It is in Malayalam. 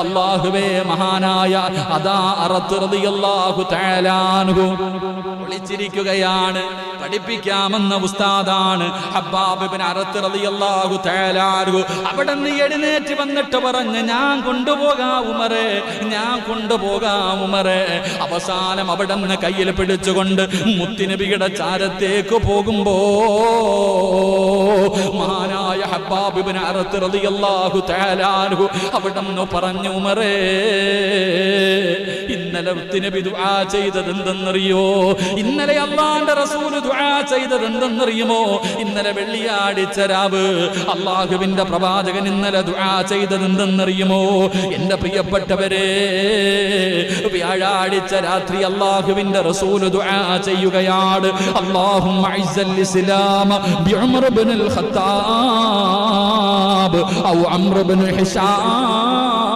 അല്ലാഹുവേ മഹാനായ അദാ അറത്ത് റളിയല്ലാഹു തആല അൻഹു വിളിച്ചിരിക്കുകയാണ്. പഠിപ്പിക്കാമെന്ന ഉസ്താദാണ് ഹബ്ബാബ് ഇബ്നു അറത്ത് റളിയല്ലാഹു തആല അൻഹു. അവിടുന്ന് എഴുന്നേറ്റ് വന്നിട്ട് പറഞ്ഞു, ഞാൻ കൊണ്ടുപോകാം ഉമറേ, ഞാൻ കൊണ്ടുപോകാം ഉമറേ. അവസാനം അവിടുന്ന് കയ്യിൽ പിടിച്ചുകൊണ്ട് മുത്തുനബിയുടെ ചാരത്തേക്ക് പോകുമ്പോ മഹാനായ ഹബ്ബാബ് ഇബ്നു അറത്ത് റളിയല്ലാഹു തആല അൻഹു അവിടുന്ന് പറഞ്ഞു, ഉമറേ ഇന്നലെ മുത്തുനബി ദുആ ചെയ്തത് എന്തെന്നറിയോ? ഇന്നലെ അല്ലാഹുവിന്റെ റസൂൽ ദുആ ചെയ്തത് എന്തെന്നറിയുമോ? ഇന്നലെ വെള്ളിയാഴ്ച രാവ് അല്ലാഹുവിന്റെ പ്രവാചകൻ ഇന്നലെ ദുആ ചെയ്തത് എന്തെന്നറിയുമോ? എന്റെ പ്രിയപ്പെട്ടവരെ, വ്യാഴാഴ്ച രാത്രി അല്ലാഹുവിന്റെ റസൂൽ ദുആ ചെയ്യുകയാണ്, അല്ലാഹുമ്മ ഇസ്സൽ ഇസ്ലാമ ബിഉമർ ഇബ്നുൽ ഖത്താബ് ഔ അംർ ഇബ്നു ഹിശാം